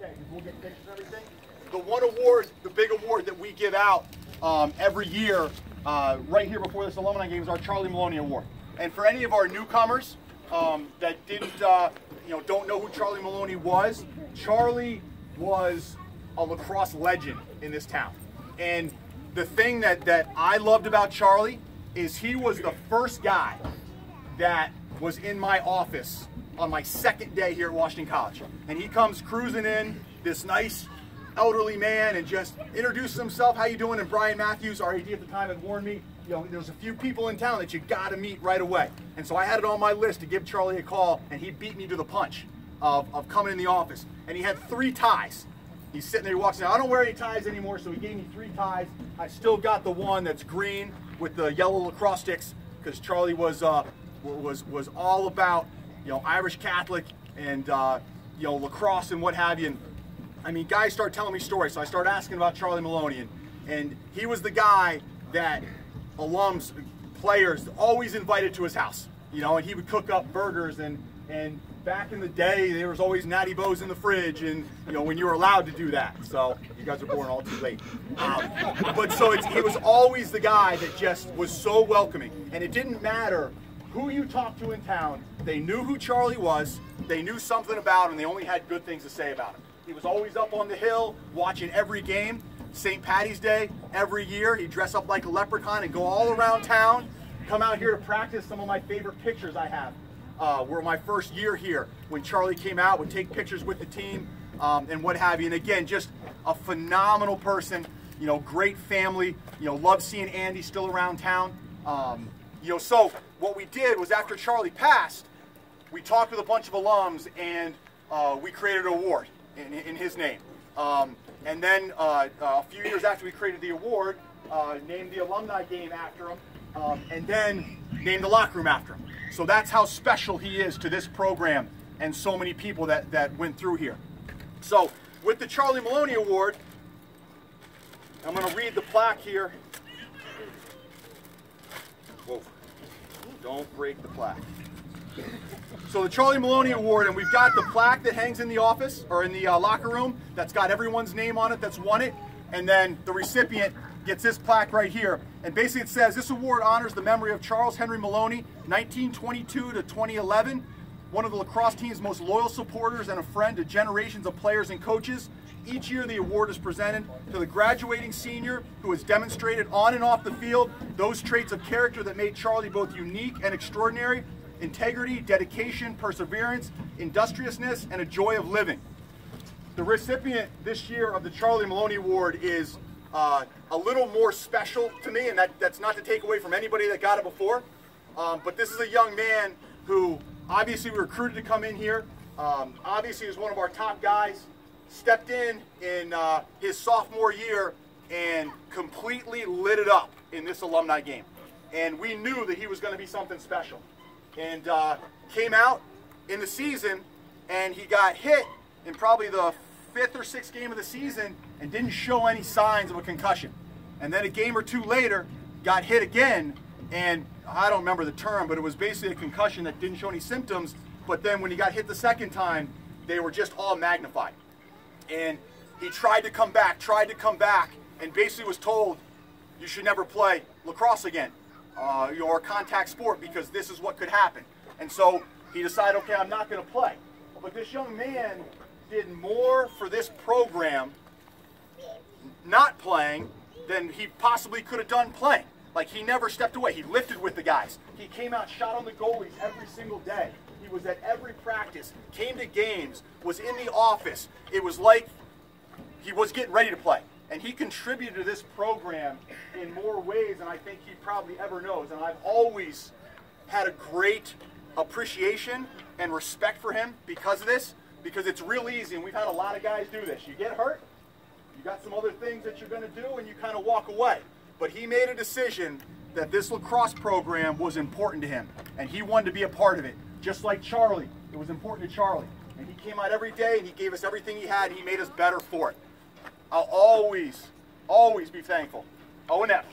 okay, because we'll get pictures and everything. The one award, the big award that we give out every year, right here before this alumni game, is our Charlie Moloney Award. And for any of our newcomers that didn't, don't know who Charlie Moloney was, Charlie was a lacrosse legend in this town. And the thing that I loved about Charlie is he was the first guy that was in my office on my second day here at Washington College. And he comes cruising in, this nice elderly man, and just introduces himself. How you doing? And Brian Matthews, our AD at the time, had warned me, there's a few people in town that you got to meet right away. And so I had it on my list to give Charlie a call, and he beat me to the punch of coming in the office. And he had 3 ties. He's sitting there, he walks in. I don't wear any ties anymore, so he gave me 3 ties. I still got the one that's green with the yellow lacrosse sticks, because Charlie was all about Irish Catholic and lacrosse and what have you. And I mean, guys started telling me stories, so I started asking about Charlie Moloney, and he was the guy that alums, players, always invited to his house. And he would cook up burgers, and back in the day, there was always Natty Bows in the fridge, and when you were allowed to do that. So you guys were born all too late. But so he was always the guy that just was so welcoming, and it didn't matter who you talked to in town. They knew who Charlie was. They knew something about him. They only had good things to say about him. He was always up on the hill watching every game. St. Patty's Day every year, he'd dress up like a leprechaun and go all around town, come out here to practice. Some of my favorite pictures I have were my first year here, when Charlie came out, would take pictures with the team and what have you. And again, just a phenomenal person, great family, love seeing Andy still around town. So what we did was, after Charlie passed, we talked with a bunch of alums, and we created an award in his name. And then a few years after we created the award, named the alumni game after him, and then named the locker room after him. So that's how special he is to this program and so many people that went through here. So with the Charlie Moloney Award, I'm going to read the plaque here. Whoa. Don't break the plaque. So the Charlie Moloney Award, and we've got the plaque that hangs in the office, or in the locker room, that's got everyone's name on it that's won it, and then the recipient gets this plaque right here. And basically it says, this award honors the memory of Charles Henry Moloney, 1922 to 2011, one of the lacrosse team's most loyal supporters and a friend to generations of players and coaches. Each year the award is presented to the graduating senior who has demonstrated on and off the field those traits of character that made Charlie both unique and extraordinary: integrity, dedication, perseverance, industriousness, and a joy of living. The recipient this year of the Charlie Moloney Award is a little more special to me, and that's not to take away from anybody that got it before, but this is a young man who obviously we recruited to come in here. Obviously he was one of our top guys, stepped in his sophomore year and completely lit it up in this alumni game. And we knew that he was going to be something special. And came out in the season, and he got hit in probably the 5th or 6th game of the season and didn't show any signs of a concussion. And then a game or 2 later, got hit again, and I don't remember the term, but it was basically a concussion that didn't show any symptoms. But then when he got hit the second time, they were just all magnified. And he tried to come back, and basically was told, you should never play lacrosse again, or contact sport, because this is what could happen. And so he decided, okay, I'm not going to play. But this young man did more for this program not playing than he possibly could have done playing. Like, he never stepped away. He lifted with the guys. He came out, shot on the goalies every single day. He was at every practice, came to games, was in the office. It was like he was getting ready to play. And he contributed to this program in more ways than I think he probably ever knows. And I've always had a great appreciation and respect for him because of this, because it's real easy, and we've had a lot of guys do this. You get hurt, you got some other things that you're going to do, and you kind of walk away. But he made a decision that this lacrosse program was important to him, and he wanted to be a part of it. Just like Charlie, it was important to Charlie. And he came out every day, and he gave us everything he had, and he made us better for it. I'll always, always be thankful. Owen Evans.